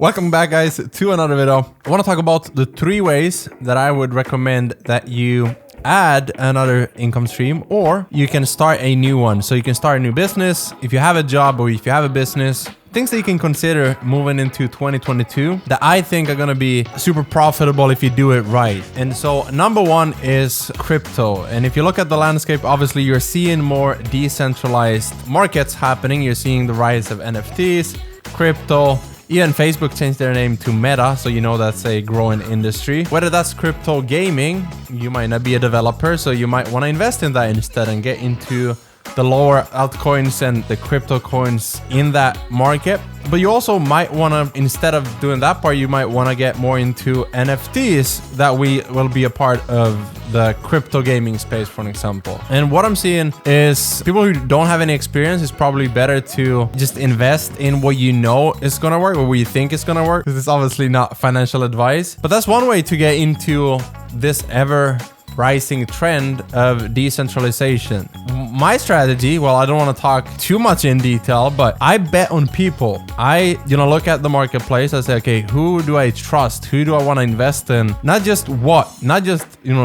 Welcome back, guys, to another video. I want to talk about the 3 ways that I would recommend that you add another income stream, or you can start a new one. So you can start a new business if you have a job or if you have a business. Things that you can consider moving into 2022 that I think are going to be super profitable if you do it right. And so number 1 is crypto. And if you look at the landscape, obviously you're seeing more decentralized markets happening. You're seeing the rise of NFTs, crypto. Even Facebook changed their name to Meta, so you know that's a growing industry. Whether that's crypto gaming, you might not be a developer, so you might want to invest in that instead and get into the lower altcoins and the crypto coins in that market. But you also might want to, instead of doing that part, you might want to get more into NFTs that will be a part of the crypto gaming space, for an example. And what I'm seeing is people who don't have any experience, it's probably better to just invest in what you know is going to work or what you think is going to work, because it's obviously not financial advice. But that's one way to get into this ever rising trend of decentralization. My strategy, well, I don't want to talk too much in detail, but I bet on people. I look at the marketplace. I say, okay, who do I trust? Who do I want to invest in? Not just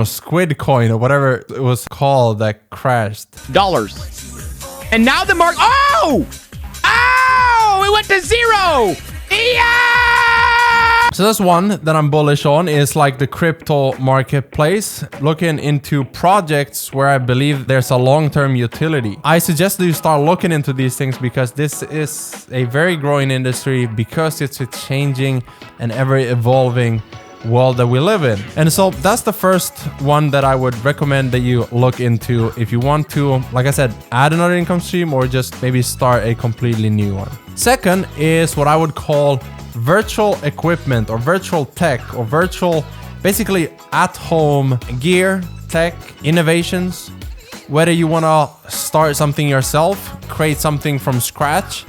Squid Coin or whatever it was called that crashed. Dollars. And now the mark. Oh, it went to 0. Yeah. So that's one that I'm bullish on, is like the crypto marketplace, looking into projects where I believe there's a long-term utility. I suggest that you start looking into these things because this is a very growing industry, because it's a changing and ever evolving world that we live in. And so that's the first one that I would recommend that you look into if you want to, like I said, add another income stream or just maybe start a completely new one. Second is what I would call virtual equipment or virtual tech or virtual, basically at-home gear, tech, innovations. Whether you want to start something yourself, create something from scratch,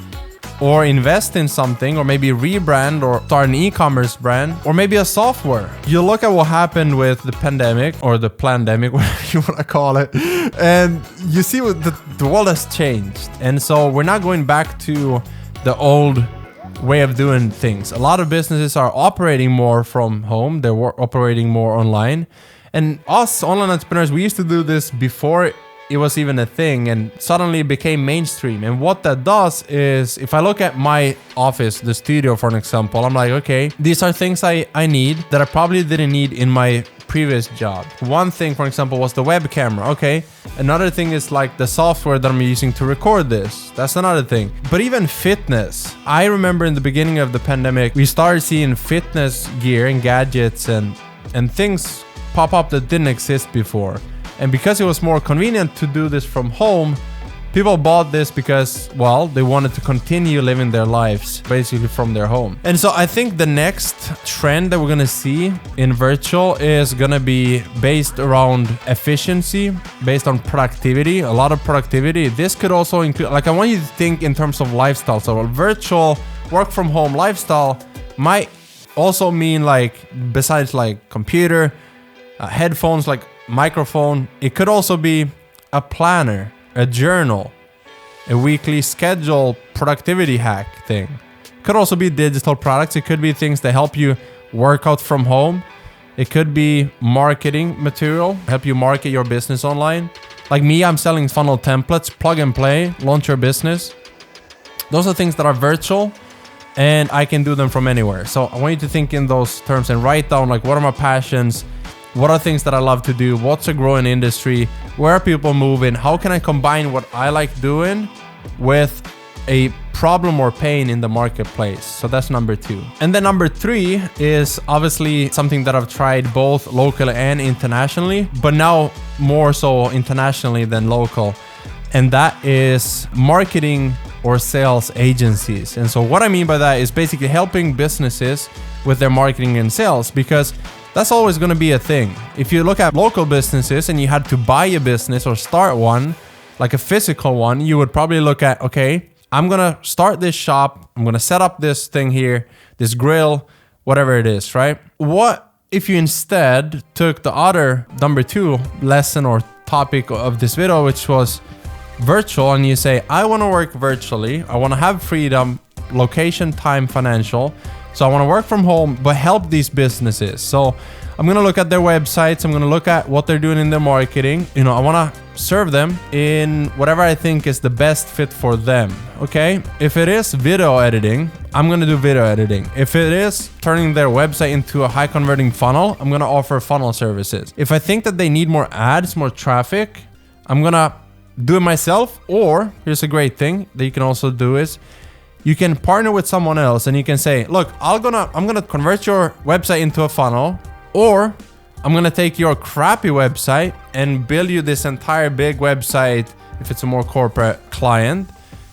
or invest in something, or maybe rebrand or start an e-commerce brand, or maybe a software. You look at what happened with the pandemic or the plandemic, whatever you want to call it, and you see what the world has changed. And so we're not going back to the old way of doing things. A lot of businesses are operating more from home. They're operating more online. And us online entrepreneurs, we used to do this before it was even a thing, and suddenly it became mainstream. And what that does is, if I look at my office, the studio, for an example, I'm like, okay, these are things I need that I probably didn't need in my previous job. One thing, for example, was the web camera. Okay. Another thing is like the software that I'm using to record this. That's another thing. But even fitness. I remember in the beginning of the pandemic, we started seeing fitness gear and gadgets and things pop up that didn't exist before. And because it was more convenient to do this from home, people bought this because, well, they wanted to continue living their lives basically from their home. And so I think the next trend that we're going to see in virtual is going to be based around efficiency, based on productivity, a lot of productivity. This could also include, like, I want you to think in terms of lifestyle. So a virtual work from home lifestyle might also mean, like, besides like computer, headphones, like microphone, it could also be a planner, a journal, a weekly schedule productivity hack thing. It could also be digital products. It could be things that help you work out from home. It could be marketing material, help you market your business online. Like me, I'm selling funnel templates, plug and play, launch your business. Those are things that are virtual and I can do them from anywhere. So I want you to think in those terms and write down, like, what are my passions? What are things that I love to do? What's a growing industry? Where are people moving? How can I combine what I like doing with a problem or pain in the marketplace? So that's number 2. And then number 3 is obviously something that I've tried both locally and internationally, but now more so internationally than local. And that is marketing or sales agencies. And so what I mean by that is basically helping businesses with their marketing and sales, because that's always going to be a thing. If you look at local businesses and you had to buy a business or start one, like a physical one, you would probably look at, okay, I'm going to start this shop. I'm going to set up this thing here, this grill, whatever it is, right? What if you instead took the other number 2 lesson or topic of this video, which was virtual, and you say, I want to work virtually. I want to have freedom, location, time, financial. So I want to work from home, but help these businesses. So I'm going to look at their websites. I'm going to look at what they're doing in their marketing. You know, I want to serve them in whatever I think is the best fit for them. Okay. If it is video editing, I'm going to do video editing. If it is turning their website into a high converting funnel, I'm going to offer funnel services. If I think that they need more ads, more traffic, I'm going to do it myself. Or here's a great thing that you can also do is you can partner with someone else and you can say, look, I'm gonna convert your website into a funnel, or I'm gonna take your crappy website and build you this entire big website if it's a more corporate client.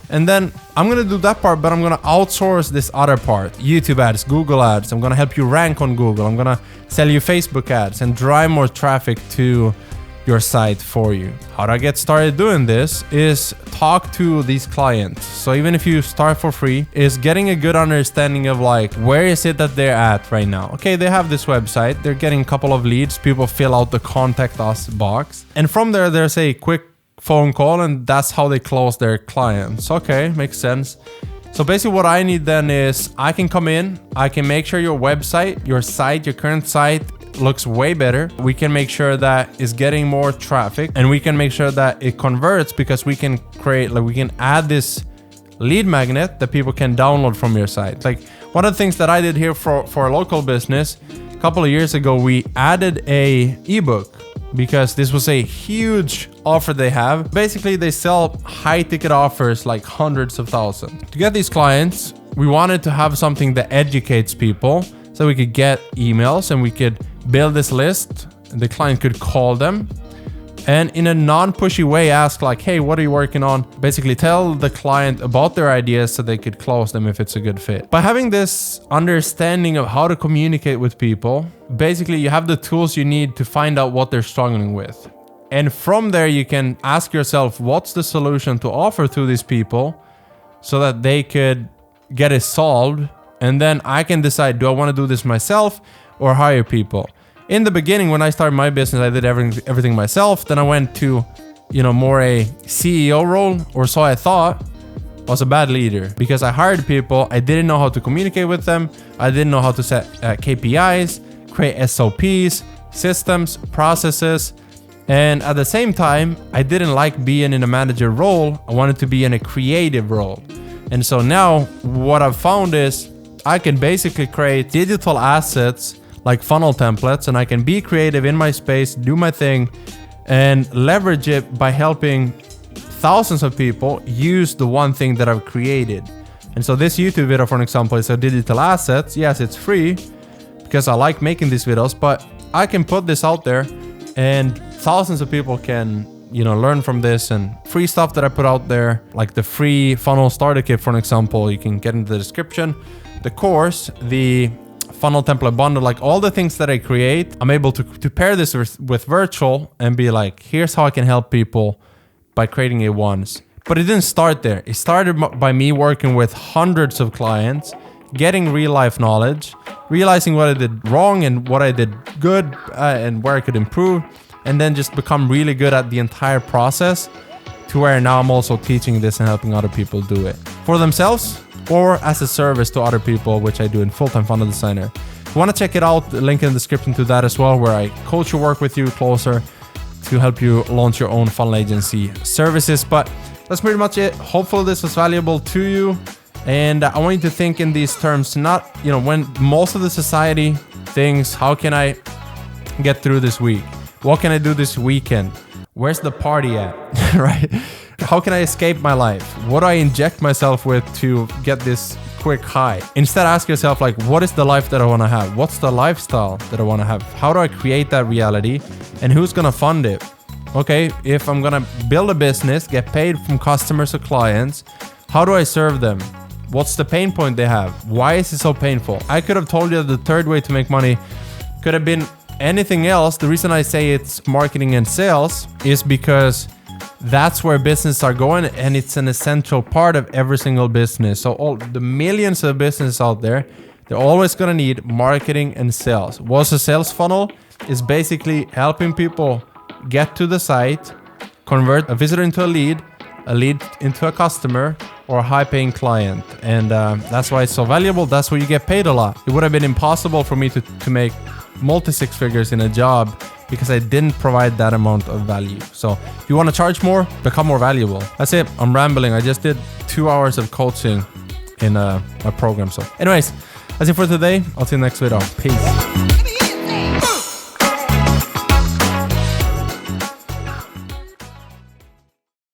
And then I'm gonna do that part, but I'm gonna outsource this other part. YouTube ads, Google ads. I'm gonna help you rank on Google. I'm gonna sell you Facebook ads and drive more traffic to your site for you. How do I get started doing this is talk to these clients. So even if you start for free, is getting a good understanding of like, where is it that they're at right now? Okay, they have this website, they're getting a couple of leads, people fill out the contact us box. And from there, there's a quick phone call and that's how they close their clients. Okay, makes sense. So basically what I need then is I can come in, I can make sure your website, your site, your current site looks way better. We can make sure that it's getting more traffic and we can make sure that it converts because we can create, like we can add this lead magnet that people can download from your site. Like one of the things that I did here for a local business, a couple of years ago, we added a ebook because this was a huge offer they have. Basically, they sell high ticket offers like hundreds of thousands. To get these clients, we wanted to have something that educates people so we could get emails and we could build this list and the client could call them and in a non-pushy way ask like, hey, what are you working on? Basically tell the client about their ideas so they could close them if it's a good fit. By having this understanding of how to communicate with people, basically you have the tools you need to find out what they're struggling with. And from there you can ask yourself, what's the solution to offer to these people so that they could get it solved? And then I can decide, do I want to do this myself or hire people? In the beginning, when I started my business, I did everything myself. Then I went to, more a CEO role, or so I thought. I was a bad leader because I hired people. I didn't know how to communicate with them. I didn't know how to set KPIs, create SOPs, systems, processes. And at the same time, I didn't like being in a manager role. I wanted to be in a creative role. And so now what I've found is I can basically create digital assets like funnel templates, and I can be creative in my space, do my thing, and leverage it by helping thousands of people use the one thing that I've created. And so this YouTube video, for an example, is a digital assets. Yes, it's free because I like making these videos, but I can put this out there and thousands of people can, learn from this. And free stuff that I put out there, like the free funnel starter kit, for an example, you can get into the description. The course, the funnel template bundle, like all the things that I create, I'm able to pair this with virtual and be like, here's how I can help people by creating it once. But it didn't start there. It started by me working with hundreds of clients, getting real life knowledge, realizing what I did wrong and what I did good and where I could improve, and then just become really good at the entire process to where now I'm also teaching this and helping other people do it for themselves or as a service to other people, which I do in Full-Time Funnel Designer. If you want to check it out, the link in the description to that as well, where I coach your work with you closer to help you launch your own funnel agency services. But that's pretty much it. Hopefully this was valuable to you. And I want you to think in these terms, not, when most of the society thinks, how can I get through this week? What can I do this weekend? Where's the party at, right? How can I escape my life? What do I inject myself with to get this quick high? Instead, ask yourself, like, what is the life that I want to have? What's the lifestyle that I want to have? How do I create that reality? And who's going to fund it? Okay, if I'm going to build a business, get paid from customers or clients, how do I serve them? What's the pain point they have? Why is it so painful? I could have told you the third way to make money could have been anything else. The reason I say it's marketing and sales is because that's where businesses are going, and it's an essential part of every single business. So all the millions of businesses out there, they're always going to need marketing and sales. What's a sales funnel? Is basically helping people get to the site, convert a visitor into a lead into a customer, or high-paying client. And that's why it's so valuable. That's why you get paid a lot. It would have been impossible for me to make multi-six figures in a job because I didn't provide that amount of value. So if you want to charge more, become more valuable. That's it. I'm rambling. I just did 2 hours of coaching in my program. So anyways, that's it for today. I'll see you next video. Peace.